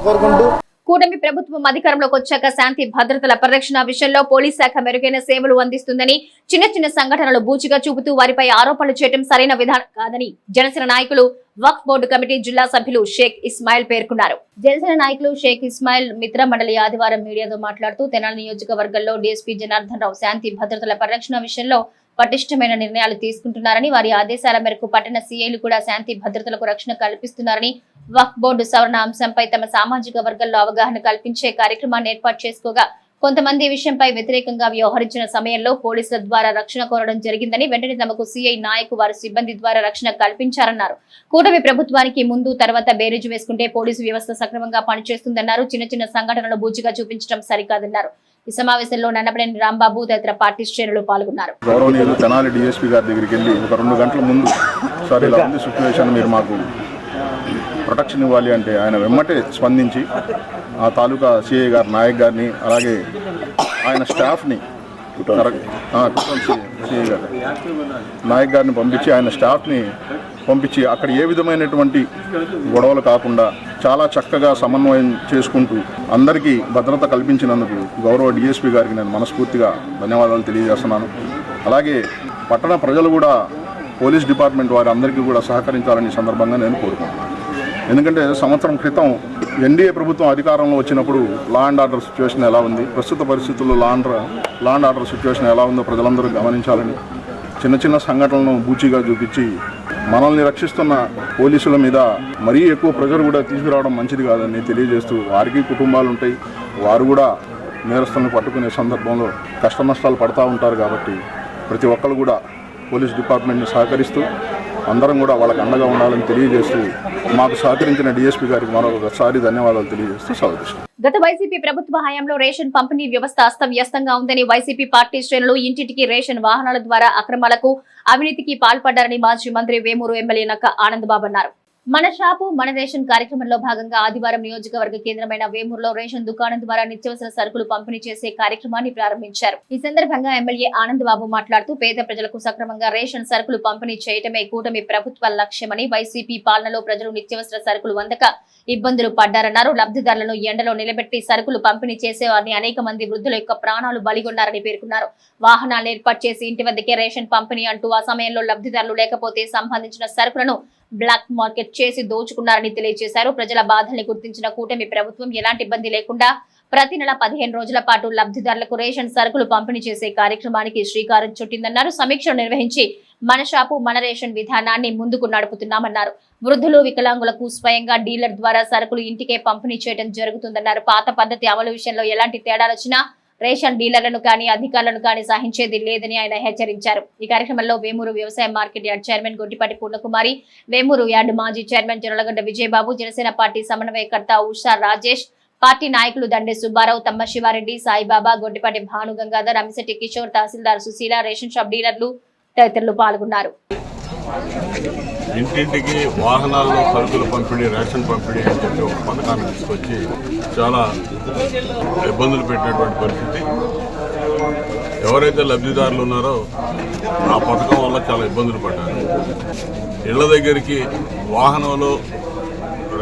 కోరుకుంటూ కూటమి ప్రభుత్వం అధికారంలోకి వచ్చాక శాంతి భద్రతల పరిరక్షణ విషయంలో పోలీస్ శాఖ మెరుగైన సేవలు అందిస్తుందని, చిన్న చిన్న సంఘటనలు బూచిగా చూపుతూ వారిపై ఆరోపణలు చేయడం సరైన విధానం కాదని జనసేన నాయకులు వక్ఫ్ బోర్డు కమిటీ జిల్లా సభ్యులు షేక్ ఇస్మాయిల్ పేర్కొన్నారు. జనసేన నాయకులు షేక్ ఇస్మాయిల్ మిత్ర మండలి ఆదివారం మీడియాతో మాట్లాడుతూ తెనాలి నియోజకవర్గంలో డీఎస్పీ జనార్దన్ రావు శాంతి భద్రతల పరిరక్షణ విషయంలో పటిష్టమైన నిర్ణయాలు తీసుకుంటున్నారని, వారి ఆదేశాల మేరకు పట్టణ సీఐలు కూడా శాంతి భద్రతలకు రక్షణ కల్పిస్తున్నారని, వక్ఫ్ బోర్డు సవరణ అంశంపై తమ సామాజిక వర్గంలో అవగాహన కల్పించే కార్యక్రమాన్ని ఏర్పాటు చేసుకోగా కొంతమంది ఈ విషయంపై వ్యతిరేకంగా వ్యవహరించిన సమయంలో పోలీసుల ద్వారా రక్షణ కోరడం జరిగిందని, వెంటనే తమకు సీఐ నాయకు వారి సిబ్బంది ద్వారా రక్షణ కల్పించారన్నారు. కూటమి ప్రభుత్వానికి ముందు తర్వాత బేరీజు వేసుకుంటే పోలీసు వ్యవస్థ సక్రమంగా పనిచేస్తుందన్నారు. చిన్న చిన్న సంఘటనలు బూచిగా చూపించడం సరికాదన్నారు. ఈ సమావేశంలో నన్నపనేని రాంబాబు తదితర పార్టీ శ్రేణులు పాల్గొన్నారు. గౌరవనీయులు తెనాలి డీఎస్పీ గారి దగ్గరికి వెళ్ళి ఒక 2 గంటల ముందు సార్ ఇలా ఉంది సిచ్యువేషన్, మీరు మాకు ప్రొటెక్షన్ ఇవ్వాలి అంటే ఆయన వెమ్మటే స్పందించి ఆ తాలూకా సిఐ గారు, నాయక్ గారిని, అలాగే ఆయన స్టాఫ్ని సిఐ గారు నాయక్ గారిని పంపించి ఆయన స్టాఫ్ని పంపించి అక్కడ ఏ విధమైనటువంటి గొడవలు కాకుండా చాలా చక్కగా సమన్వయం చేసుకుంటూ అందరికీ భద్రత కల్పించినందుకు గౌరవ డిఎస్పీ గారికి నేను మనస్ఫూర్తిగా ధన్యవాదాలు తెలియజేస్తున్నాను. అలాగే పట్టణ ప్రజలు కూడా పోలీస్ డిపార్ట్మెంట్ వారి అందరికీ కూడా సహకరించాలని సందర్భంగా నేను కోరుకుంటున్నాను. ఎందుకంటే సంవత్సరం క్రితం ఎన్డీఏ ప్రభుత్వం అధికారంలో వచ్చినప్పుడు లా అండ్ ఆర్డర్ సిచ్యువేషన్ ఎలా ఉంది, ప్రస్తుత పరిస్థితుల్లో లా అండ్ ఆర్డర్ సిచ్యువేషన్ ఎలా ఉందో ప్రజలందరూ గమనించాలని చిన్న చిన్న సంఘటనలను బూచిగా చూపించి మనల్ని రక్షిస్తున్న పోలీసుల మీద మరీ ఎక్కువ ప్రెజర్ కూడా తీసుకురావడం మంచిది కాదని తెలియజేస్తూ వారికి కుటుంబాలు ఉంటాయి, వారు కూడా నేరస్తులను పట్టుకునే సందర్భంలో కష్ట నష్టాలు పడతా ఉంటారు. కాబట్టి ప్రతి ఒక్కరు కూడా పోలీస్ డిపార్ట్మెంట్ని సహకరిస్తూ అందరం కూడా వాళ్ళకి అండగా ఉండాలని తెలియజేస్తూ మాకు సహకరించిన డిఎస్పీ గారికి మరొకసారి ధన్యవాదాలు తెలియజేస్తూ సెలవు. గత వైసీపీ ప్రభుత్వ హయాంలో రేషన్ పంపిణీ వ్యవస్థ అస్తవ్యస్తంగా ఉందని వైసీపీ పార్టీ శ్రేణులు ఇంటింటికి రేషన్ వాహనాల ద్వారా అక్రమాలకు అవినీతికి పాల్పడ్డారని మాజీ మంత్రి వేమూరు ఎమ్మెల్యే నక్క ఆనందబాబు అన్నారు. మన షాపు మన రేషన్ కార్యక్రమంలో భాగంగా ఆదివారం నియోజకవర్గ కేంద్రమైన వేమూరులో రేషన్ దుకాణం ద్వారా నిత్యావసర సరుకులు పంపిణీ చేసే కార్యక్రమాన్ని ప్రారంభించారు. ఈ సందర్భంగా ఎమ్మెల్యే ఆనందబాబు మాట్లాడుతూ పేద ప్రజలకు సక్రమంగా రేషన్ సరుకులు పంపిణీ చేయటమే కూటమి ప్రభుత్వ లక్ష్యమని, వైసీపీ పాలనలో ప్రజలు నిత్యావసర సరుకులు అందక ఇబ్బందులు పడ్డారన్నారు. లబ్ధిదారులను ఎండలో నిలబెట్టి సరుకులు పంపిణీ చేసేవారిని అనేక మంది వృద్ధుల యొక్క ప్రాణాలు బలిగొన్నారని పేర్కొన్నారు. వాహనాలు ఏర్పాటు చేసి ఇంటి వద్దకే రేషన్ పంపిణీ అంటూ ఆ సమయంలో లబ్ధిదారులు లేకపోతే సంబంధించిన సరుకులను బ్లాక్ మార్కెట్ చేసి దోచుకున్నారని తెలియజేశారు. ప్రజల బాధల్ని గుర్తించిన కూటమి ప్రభుత్వం ఎలాంటి ఇబ్బంది లేకుండా ప్రతి నెల 15 రోజుల పాటు లబ్ధిదారులకు రేషన్ సరుకులు పంపిణీ చేసే కార్యక్రమానికి శ్రీకారం చుట్టిందన్నారు. సమీక్ష నిర్వహించి మన షాపు మన రేషన్ విధానాన్ని ముందుకు నడుపుతున్నామన్నారు. వృద్ధులు వికలాంగులకు స్వయంగా డీలర్ ద్వారా సరుకులు ఇంటికే పంపిణీ చేయడం జరుగుతుందన్నారు. పాత పద్ధతి అమలు విషయంలో ఎలాంటి తేడాలొచ్చినా రేషన్ డీలర్లను కానీ అధికారులను కానీ సహించేది లేదని ఆయన హెచ్చరించారు. ఈ కార్యక్రమంలో వేమూరు వ్యవసాయ market yard chairman Gottipati Purnakumari, Vemuru yard మాజీ చైర్మన్ జొరలగడ్డ విజయబాబు, జనసేన పార్టీ సమన్వయకర్త ఉషా రాజేష్, పార్టీ నాయకులు దండే సుబ్బారావు, తమ్మ శివారెడ్డి, సాయిబాబా, గొట్టిపాటి భానుగంగాధర్, అమిశెట్టి కిషోర్, తహసీల్దార్ సుశీల, రేషన్ షాప్ డీలర్లు తదితరులు పాల్గొన్నారు. ఇంటింటికి వాహనాల్లో సరుకులు పంపిణీ, రేషన్ పంపిణీ అని చెప్పి ఒక పథకాన్ని తీసుకొచ్చి చాలా ఇబ్బందులు పెట్టినటువంటి పరిస్థితి. ఎవరైతే లబ్ధిదారులు ఉన్నారో ఆ పథకం వల్ల చాలా ఇబ్బందులు పడ్డారు. ఇళ్ల దగ్గరికి వాహనంలో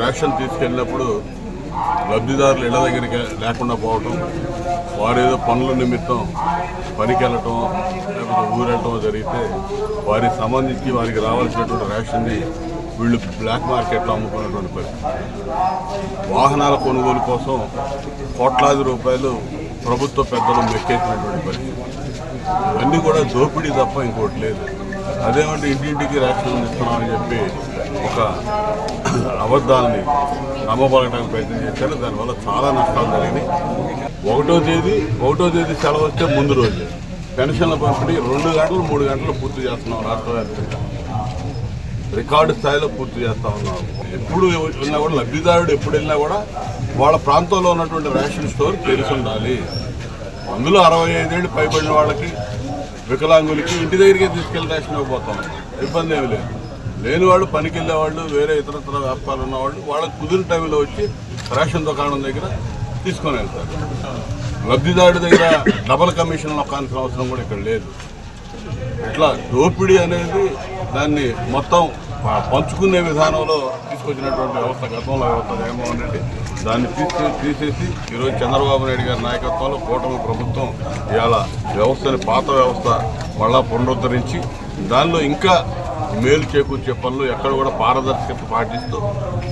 రేషన్ తీసుకెళ్ళినప్పుడు లబ్ధిదారులు ఇళ్ల దగ్గరికి లేకుండా పోవటం, వారు ఏదో పనుల నిమిత్తం పనికి వెళ్ళటం లేకపోతే ఊరెళ్ళటం జరిగితే వారికి సంబంధించి వారికి రావాల్సినటువంటి రేషన్ని వీళ్ళు బ్లాక్ మార్కెట్లో అమ్ముకున్నటువంటి పరిస్థితి. వాహనాల కొనుగోలు కోసం కోట్లాది రూపాయలు ప్రభుత్వ పెద్దలు మెక్కేసినటువంటి పరిస్థితి. ఇవన్నీ కూడా దోపిడీ తప్ప ఇంకోటి లేదు. అదేమంటే ఇంటింటికి రేషన్ ఇస్తున్నామని చెప్పి ఒక అబద్ధాలని నమ్మబడటానికి ప్రయత్నం చేశారు. దానివల్ల చాలా నష్టాలు జరిగినాయి. ఒకటో తేదీ సెలవు వస్తే ముందు రోజు పెన్షన్ల పంపిణీ 2 గంటలు 3 గంటలు పూర్తి చేస్తున్నాం. రాష్ట్ర వ్యాప్తంగా రికార్డు స్థాయిలో పూర్తి చేస్తూ ఉన్నాం. ఎప్పుడు వెళ్ళినా కూడా లబ్ధిదారుడు ఎప్పుడు వెళ్ళినా కూడా వాళ్ళ ప్రాంతంలో ఉన్నటువంటి రేషన్ స్టోర్ తెలిసి ఉండాలి. అందులో 65 ఏళ్ళు పైబడిన వాళ్ళకి, వికలాంగులకి ఇంటి దగ్గరికి తీసుకెళ్ళి రేషన్ ఇవ్వబోతాం. ఇబ్బంది ఏమి లేదు. లేని వాళ్ళు, పనికి వెళ్ళేవాళ్ళు, వేరే ఇతరత్ర వ్యాపారాలు ఉన్నవాళ్ళు వాళ్ళకి కుదిరిన టైంలో వచ్చి రేషన్ దుకాణం దగ్గర తీసుకొని వెళ్తారు. లబ్ధిదారుడి దగ్గర డబల్ కమిషన్ నొక్కాల్సిన అవసరం కూడా ఇక్కడ లేదు. ఇట్లా దోపిడీ అనేది దాన్ని మొత్తం పంచుకునే విధానంలో తీసుకొచ్చినటువంటి వ్యవస్థ గతంలో వ్యవస్థ జగన్మోహన్ రెడ్డి దాన్ని తీసేసి ఈరోజు చంద్రబాబు నాయుడు గారి నాయకత్వంలో కూటమి ప్రభుత్వం ఇవాళ వ్యవస్థని, పాత వ్యవస్థ మళ్ళా పునరుద్ధరించి దానిలో ఇంకా మేలు చేకూర్చే పనులు ఎక్కడ కూడా పారదర్శకత పాటిస్తూ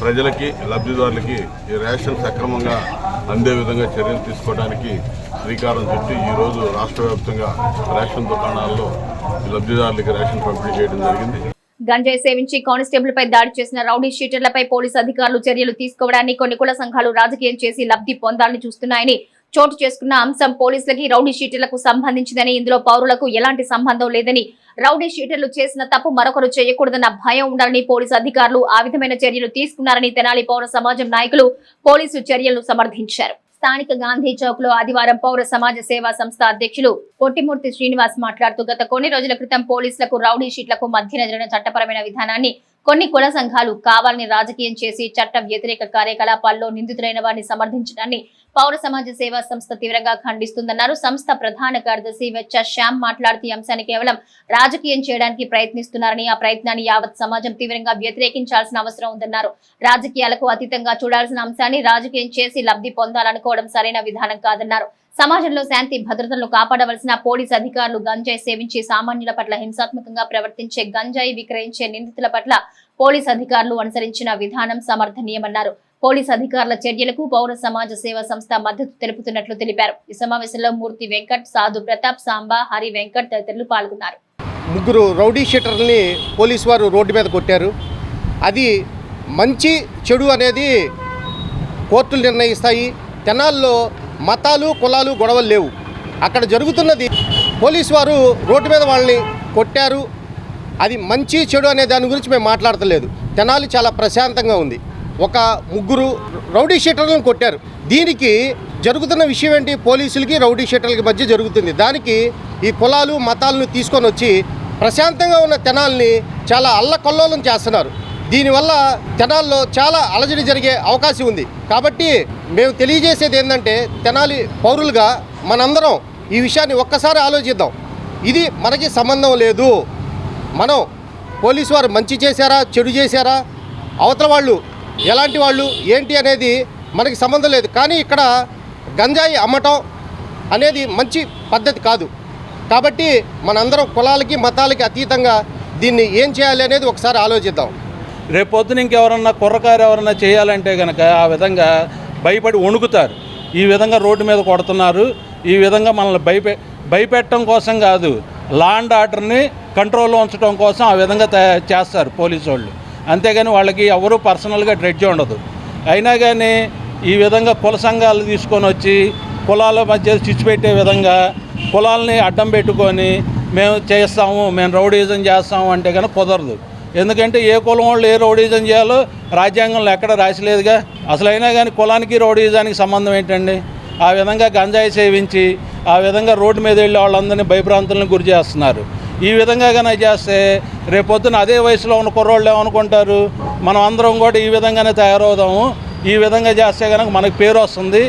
ప్రజలకి, లబ్ధిదారులకి ఈ రేషన్ సక్రమంగా అందే విధంగా చర్యలు తీసుకోవడానికి శ్రీకారం చుట్టి ఈరోజు రాష్ట్ర వ్యాప్తంగా రేషన్ దుకాణాల్లో లబ్ధిదారులకి రేషన్ పంపిణీ చేయడం జరిగింది. గంజాయి సేవించి కానిస్టేబుల్ పై దాడి చేసిన రౌడీ షీటర్లపై పోలీసు అధికారులు చర్యలు తీసుకోవడాన్ని కొన్ని కుల సంఘాలు రాజకీయం చేసి లబ్ధి పొందాలని చూస్తున్నాయని చోటు చేసుకున్న అంశం పోలీసులకి, రౌడీ షీటర్లకు సంబంధించిందని, ఇందులో పౌరులకు ఎలాంటి సంబంధం లేదని, రౌడీ షీటర్లు చేసిన తప్పు మరొకరు చేయకూడదన్న భయం ఉండాలని పోలీసు అధికారులు ఆ విధమైన చర్యలు తీసుకున్నారని తెనాలి పౌర సమాజం నాయకులు పోలీసు చర్యలను సమర్థించారు. స్థానిక గాంధీ చౌక్ లో ఆదివారం పౌర సమాజ సేవా సంస్థ అధ్యక్షులు పొట్టిమూర్తి శ్రీనివాస్ మాట్లాడుతూ గత కొన్ని రోజుల క్రితం పోలీసులకు, రౌడీ షీట్లకు మధ్య జరిగిన చట్టపరమైన విధానాన్ని కొన్ని కుల సంఘాలు కావాలని రాజకీయం చేసి చట్ట వ్యతిరేక కార్యకలాపాల్లో నిందితులైన వారిని సమర్థించడాన్ని పౌర సమాజ సేవా సంస్థ తీవ్రంగా ఖండిస్తుందన్నారు. సంస్థ ప్రధాన కార్యదర్శి వెచ్చ శ్యామ్ మాట్లాడుతూ ఈ అంశాన్ని కేవలం రాజకీయం చేయడానికి ప్రయత్నిస్తున్నారని, ఆ ప్రయత్నాన్ని యావత్ సమాజం తీవ్రంగా వ్యతిరేకించాల్సిన అవసరం ఉందన్నారు. రాజకీయాలకు అతీతంగా చూడాల్సిన అంశాన్ని రాజకీయం చేసి లబ్ధి పొందాలనుకోవడం సరైన విధానం కాదన్నారు. సమాజంలో శాంతి భద్రతలను కాపాడవలసిన పోలీసు అధికారులు గంజాయి సేవించి సామాన్యుల పట్ల హింసాత్మకంగా ప్రవర్తించే, గంజాయి విక్రయించే నిందితుల పట్ల పోలీసు అధికారులు అనుసరించిన విధానం సమర్థనీయమన్నారు. పోలీసు అధికారుల చర్యలకు పౌర సమాజ సేవా సంస్థ మద్దతు తెలుపుతున్నట్లు తెలిపారు. ఈ సమావేశంలో మూర్తి వెంకట్, సాధు ప్రతాప్, సాంబా, హరి వెంకట్ తదితరులు పాల్గొన్నారు. 3 రౌడీ షీటర్ని పోలీసు వారు రోడ్డు మీద కొట్టారు. అది మంచి చెడు అనేది కోర్టులు నిర్ణయిస్తాయి. తెనాల్లో మతాలు కులాలు గొడవలు లేవు. అక్కడ జరుగుతున్నది పోలీసు వారు రోడ్డు మీద వాళ్ళని కొట్టారు. అది మంచి చెడు అనే దాని గురించి మేము మాట్లాడతలేదు. తెనాలి చాలా ప్రశాంతంగా ఉంది. ఒక 3 రౌడీ షీటర్లను కొట్టారు. దీనికి జరుగుతున్న విషయం ఏంటి? పోలీసులకి రౌడీ షీటర్లకి మధ్య జరుగుతుంది. దానికి ఈ కులాలు మతాలను తీసుకొని వచ్చి ప్రశాంతంగా ఉన్న తెనాల్ని చాలా అల్లకల్లోలం చేస్తున్నారు. దీనివల్ల తెనాల్లో చాలా అలజడి జరిగే అవకాశం ఉంది. కాబట్టి మేము తెలియజేసేది ఏంటంటే, తెనాలి పౌరులుగా మనందరం ఈ విషయాన్ని ఒక్కసారి ఆలోచిద్దాం. ఇది మనకి సంబంధం లేదు. మనం పోలీసు వారు మంచి చేశారా చెడు చేశారా, అవతల వాళ్ళు ఎలాంటి వాళ్ళు ఏంటి అనేది మనకి సంబంధం లేదు. కానీ ఇక్కడ గంజాయి అమ్మటం అనేది మంచి పద్ధతి కాదు. కాబట్టి మనందరం కులాలకి మతాలకి అతీతంగా దీన్ని ఏం చేయాలి అనేది ఒకసారి ఆలోచిద్దాం. రేపొద్దున ఇంకెవరన్నా కుర్రకారు ఎవరన్నా చేయాలంటే కనుక ఆ విధంగా భయపడి వణుకుతారు. ఈ విధంగా రోడ్డు మీద కొడుతున్నారు. ఈ విధంగా మనల్ని భయపెట్టడం కోసం కాదు, లా అండ్ ఆర్డర్ని కంట్రోల్లో ఉంచడం కోసం ఆ విధంగా చేస్తారు పోలీసు వాళ్ళు. అంతేగాని వాళ్ళకి ఎవరు పర్సనల్గా డ్రెడ్జ్ ఉండదు. అయినా కానీ ఈ విధంగా కుల సంఘాలు తీసుకొని వచ్చి కులాల మధ్య చిచ్చు పెట్టే విధంగా కులాలని అడ్డం పెట్టుకొని మేము చేస్తాము, మేము రౌడీజం చేస్తాము అంటే కనుక కుదరదు. ఎందుకంటే ఏ కులం వాళ్ళు ఏ రౌడీజం చేయాలో రాజ్యాంగంలో ఎక్కడ రాసిలేదుగా. అసలు అయినా కానీ కులానికి రౌడీజానికి సంబంధం ఏంటండి? ఆ విధంగా గంజాయి సేవించి ఆ విధంగా రోడ్డు మీద వెళ్ళే వాళ్ళందరినీ భయభ్రాంతులను గురి చేస్తున్నారు. ఈ విధంగా కనుక చేస్తే రేపొద్దున అదే వయసులో ఉన్న కుర్రోళ్ళు ఏమనుకుంటారు, మనం అందరం కూడా ఈ విధంగానే తయారవుదాము, ఈ విధంగా చేస్తే కనుక మనకు పేరు వస్తుంది,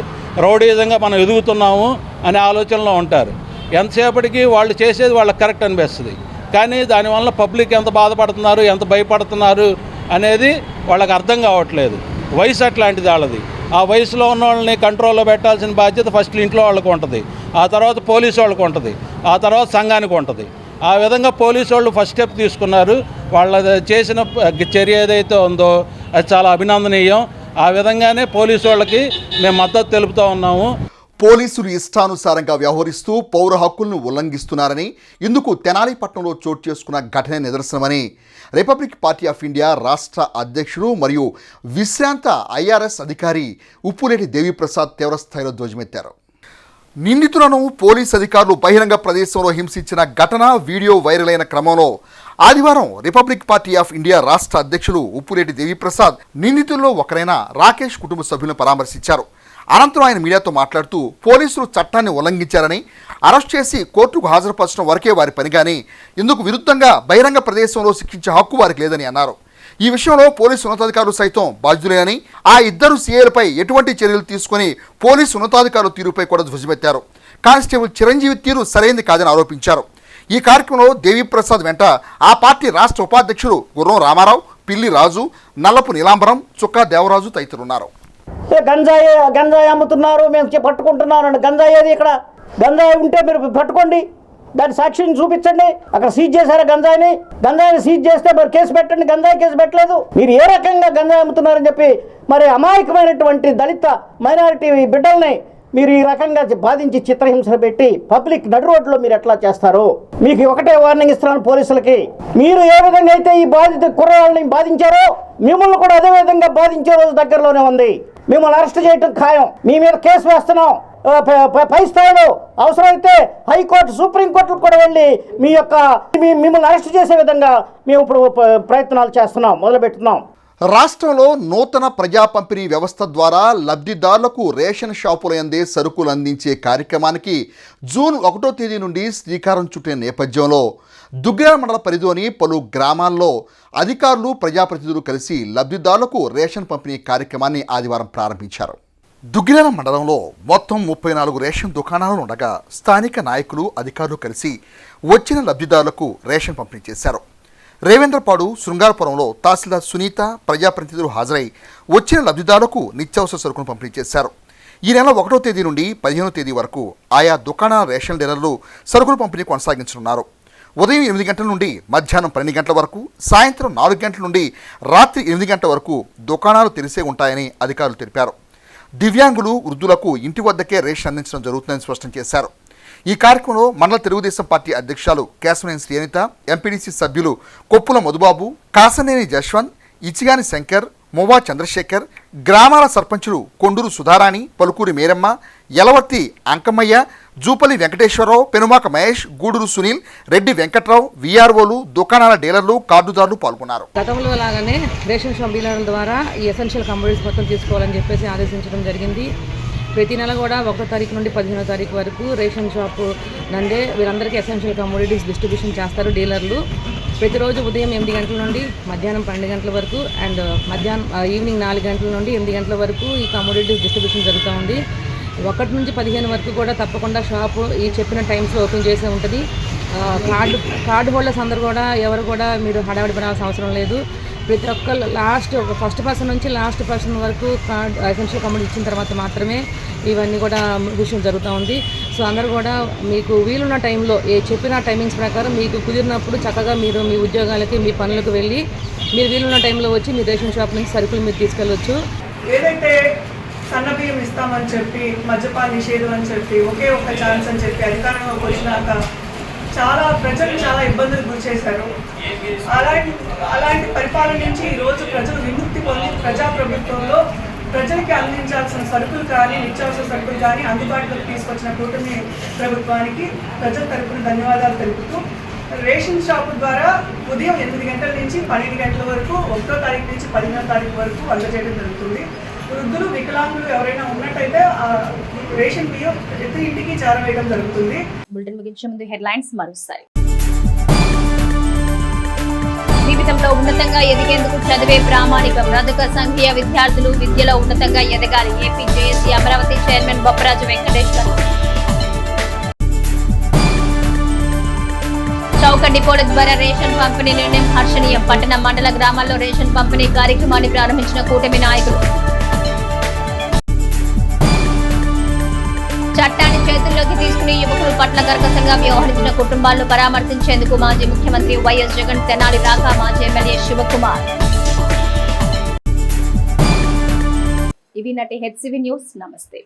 రౌడీజంగా మనం ఎదుగుతున్నాము అనే ఆలోచనలో ఉంటారు. ఎంతసేపటికి వాళ్ళు చేసేది వాళ్ళకి కరెక్ట్ అనిపిస్తుంది. కానీ దానివల్ల పబ్లిక్ ఎంత బాధపడుతున్నారు, ఎంత భయపడుతున్నారు అనేది వాళ్ళకి అర్థం కావట్లేదు. వయసు అట్లాంటిది వాళ్ళది. ఆ వయసులో ఉన్న వాళ్ళని కంట్రోల్లో పెట్టాల్సిన బాధ్యత ఫస్ట్ ఇంట్లో వాళ్ళకు ఉంటుంది, ఆ తర్వాత పోలీసు వాళ్ళకు ఉంటుంది, ఆ తర్వాత సంఘానికి ఉంటుంది. ఆ విధంగా పోలీసు వాళ్ళు ఫస్ట్ స్టెప్ తీసుకున్నారు. వాళ్ళ చేసిన చర్య ఏదైతే ఉందో అది చాలా అభినందనీయం. ఆ విధంగానే పోలీసు వాళ్ళకి మేము మద్దతు తెలుపుతూ ఉన్నాము. పోలీసులు ఇష్టానుసారంగా వ్యవహరిస్తూ పౌర హక్కులను ఉల్లంఘిస్తున్నారని, ఇందుకు తెనాలి పట్టణంలో చోటు చేసుకున్న ఘటన నిదర్శనమని రిపబ్లిక్ పార్టీ ఆఫ్ ఇండియా రాష్ట్ర అధ్యక్షుడు మరియు విశ్రాంత ఐఆర్ఎస్ అధికారి ఉప్పులేటి దేవిప్రసాద్ తీవ్రస్థాయిలో ధ్వజమెత్తారు. నిందితులను పోలీసు అధికారులు బహిరంగ ప్రదేశంలో హింసించిన ఘటన వీడియో వైరల్ అయిన క్రమంలో ఆదివారం రిపబ్లిక్ పార్టీ ఆఫ్ ఇండియా రాష్ట్ర అధ్యక్షుడు ఉప్పులేటి దేవిప్రసాద్ నిందితుల్లో ఒకరైన రాకేష్ కుటుంబ సభ్యులను పరామర్శించారు. అనంతరం ఆయన మీడియాతో మాట్లాడుతూ పోలీసులు చట్టాన్ని ఉల్లంఘించారని, అరెస్ట్ చేసి కోర్టుకు హాజరుపరచడం వరకే వారి పనిగాని ఇందుకు విరుద్ధంగా బహిరంగ ప్రదేశంలో శిక్షించే హక్కు వారికి లేదని అన్నారు. ఈ విషయంలో పోలీసు ఉన్నతాధికారులు సైతం బాధ్యులేనని, ఆ ఇద్దరు సీఏలపై ఎటువంటి చర్యలు తీసుకుని పోలీసు ఉన్నతాధికారుల తీరుపై కూడా ధ్వజమెత్తారు. కానిస్టేబుల్ చిరంజీవి తీరు సరైనది కాదని ఆరోపించారు. ఈ కార్యక్రమంలో దేవిప్రసాద్ వెంట ఆ పార్టీ రాష్ట్ర ఉపాధ్యక్షుడు గుర్రం రామారావు, పిల్లి రాజు, నల్లపు నీలాంబరం, చుక్కా దేవరాజు తదితరులున్నారు. గంజాయి అమ్ముతున్నారు, మేము పట్టుకుంటున్నాం. గంజాయి ఏది? ఇక్కడ గంజాయి ఉంటే మీరు పట్టుకోండి, దాని సాక్షిని చూపించండి. అక్కడ సీజ్ చేశారా గంజాయిని? గంజాయిని సీజ్ చేస్తే మరి కేసు పెట్టండి. గంజాయి కేసు పెట్టలేదు. మీరు ఏ రకంగా గంజాయి అమ్ముతున్నారని చెప్పి మరి అమాయకమైనటువంటి దళిత మైనారిటీ బిడ్డల్ని మీరు ఈ రకంగా బాధించి చిత్రహింసలు పెట్టి పబ్లిక్ నడు రోడ్లో మీరు ఎట్లా చేస్తారు? మీకు ఒకటే వార్నింగ్ ఇస్తున్నాను పోలీసులకి. మీరు ఏ విధంగా అయితే ఈ బాధిత కుర్రాళ్ళని బాధించారో మిమ్మల్ని కూడా అదే విధంగా బాధించే రోజు దగ్గరలోనే ఉంది. మిమ్మల్ని అరెస్ట్ చేయడం ఖాయం. మీ మీద కేసు వేస్తున్నాం. పై స్థాయిలో అవసరమైతే హైకోర్టు, సుప్రీంకోర్టుకు కూడా వెళ్ళి మిమ్మల్ని అరెస్ట్ చేసే విధంగా మేము ఇప్పుడు ప్రయత్నాలు చేస్తున్నాం, మొదలుపెడుతున్నాం. రాష్ట్రంలో నూతన ప్రజా పంపిణీ వ్యవస్థ ద్వారా లబ్ధిదారులకు రేషన్ షాపుల యందే సరుకులు అందించే కార్యక్రమానికి జూన్ 1వ తేదీ నుండి శ్రీకారం చుట్టిన నేపథ్యంలో దుగ్గిరాల మండల పరిధిలోని పలు గ్రామాల్లో అధికారులు, ప్రజాప్రతినిధులు కలిసి లబ్ధిదారులకు రేషన్ పంపిణీ కార్యక్రమాన్ని ఆదివారం ప్రారంభించారు. దుగ్గిరాల మండలంలో మొత్తం 34 రేషన్ దుకాణాలు ఉండగా స్థానిక నాయకులు అధికారులు కలిసి వచ్చిన లబ్ధిదారులకు రేషన్ పంపిణీ చేశారు. రేవేంద్రపాడు శృంగారపురంలో తహసీల్దార్ సునీత ప్రజాప్రతినిధులు హాజరై వచ్చిన లబ్ధిదారులకు నిత్యావసర సరుకును పంపిణీ చేశారు. ఈ నెల 1వ తేదీ నుండి 15వ తేదీ వరకు ఆయా దుకాణాల రేషన్ డీలర్లు సరుకుల పంపిణీ కొనసాగించనున్నారు. ఉదయం 8 గంటల నుండి మధ్యాహ్నం 12 గంటల వరకు, సాయంత్రం 4 గంటల నుండి రాత్రి 8 గంటల వరకు దుకాణాలు తెరిసే ఉంటాయని అధికారులు తెలిపారు. దివ్యాంగులు, వృద్ధులకు ఇంటి వద్దకే రేషన్ అందించడం జరుగుతుందని స్పష్టం చేశారు. ఈ కార్యక్రమంలో మండల తెలుగుదేశం పార్టీ అధ్యక్షులు కేశవనేని శ్రీనిత, ఎంపీడీసీ సభ్యులు కొప్పుల మధుబాబు, కాసనేని జశ్వంత్, ఇచిగాని శంకర్, మోవా చంద్రశేఖర్, గ్రామాల సర్పంచులు కొండూరు సుధారాణి, పలుకూరి మేరమ్మ, యలవర్తి అంకమ్మయ్య, జూపల్లి వెంకటేశ్వరరావు, పెనుమాక మహేష్, గూడూరు సునీల్, రెడ్డి వెంకట్రావు, వీఆర్ఓలు, దుకాణాల డీలర్లు, కార్డుదారులు పాల్గొన్నారు. గతంలో లాగానే రేషన్ షాప్ డీలర్ల ద్వారా ఈ ఎసెన్షియల్ కమోడిటీస్ మొత్తం తీసుకోవాలని చెప్పేసి ఆదేశించడం జరిగింది. ప్రతి నెల కూడా 1వ తారీఖు నుండి 15వ తారీఖు వరకు రేషన్ షాపు నందే వీరందరికీ ఎసెన్షియల్ కమోడిటీస్ డిస్ట్రిబ్యూషన్ చేస్తారు డీలర్లు. ప్రతిరోజు ఉదయం 8 గంటల నుండి మధ్యాహ్నం 12 గంటల వరకు అండ్ ఈవినింగ్ 4 గంటల నుండి 8 గంటల వరకు ఈ కమోడిటీస్ డిస్ట్రిబ్యూషన్ జరుగుతూ ఉంది. 1 నుంచి 15 వరకు కూడా తప్పకుండా షాపు ఈ చెప్పిన టైమ్స్లో ఓపెన్ చేసే ఉంటుంది. కార్డు హోల్డర్స్ అందరూ కూడా ఎవరు కూడా మీరు హడావిడి పడాల్సిన అవసరం లేదు. ప్రతి ఒక్కరు ఫస్ట్ పర్సన్ నుంచి లాస్ట్ పర్సన్ వరకు కార్డ్ ఎసెన్షియల్ కమోడిటీ ఇచ్చిన తర్వాత మాత్రమే ఇవన్నీ కూడా విషయం జరుగుతూ ఉంది. సో అందరూ కూడా మీకు వీలున్న టైంలో చెప్పిన టైమింగ్స్ ప్రకారం మీకు కుదిరినప్పుడు చక్కగా మీరు మీ ఉద్యోగాలకి, మీ పనులకు వెళ్ళి మీరు వీలున్న టైంలో వచ్చి మీ రేషన్ షాప్ నుంచి సరుకులు మీరు తీసుకెళ్ళవచ్చు. ఏదైతే సన్నబియ్యం ఇస్తామని చెప్పి, మద్యపాన నిషేధం అని చెప్పి, ఒకే ఒక్క ఛాన్స్ అని చెప్పి అధికారంలోకి వచ్చినాక ప్రజలు చాలా ఇబ్బందులు గురి చేశారు. అలాంటి పరిపాలన నుంచి ఈరోజు ప్రజలు విముక్తి పొంది ప్రజాప్రభుత్వంలో ప్రజలకి అందించాల్సిన సరుకులు కానీ, నిత్యావసర సరుకులు కానీ అందుబాటులోకి తీసుకొచ్చిన కూటమి ప్రభుత్వానికి ప్రజల తరపున ధన్యవాదాలు తెలుపుతూ రేషన్ షాపు ద్వారా ఉదయం 8 గంటల నుంచి 12 గంటల వరకు 1వ తారీఖు నుంచి 15వ తారీఖు వరకు అందజేయడం జరుగుతుంది. వృద్ధులు, వికలాంగులు ఎవరైనా ఉన్నట్టయితే రేషన్ బియ్యం ప్రతి ఇంటికి చేరవేయడం జరుగుతుంది. బులెటిన్ ముగించే ముందు హెడ్లైన్స్ మరోసారి. జీవితంలో ఉన్నతంగా ఎదిగేందుకు చదివే ప్రామాణికం. రజక సంఖ్య విద్యార్థులు విద్యలో ఉన్నతంగా ఎదగాలి. AP JAC Amaravati chairman Bopparaju Venkateshwar. చౌక డిపోల ద్వారా రేషన్ పంపిణీ నిర్ణయం హర్షణీయం. పట్టణ మండల గ్రామాల్లో రేషన్ పంపిణీ కార్యక్రమాన్ని ప్రారంభించిన కూటమి నాయకులు. చట్టాన్ని చేతుల్లోకి తీసుకుని యువకుల పట్ల కర్కశంగా వ్యవహరించిన కుటుంబాలను పరామర్శించేందుకు మాజీ ముఖ్యమంత్రి వైఎస్ జగన్ తెనాలి రాక మాజీ ఎమ్మెల్యే శివకుమార్. ఇవి నటి హెచ్సివి న్యూస్. నమస్తే.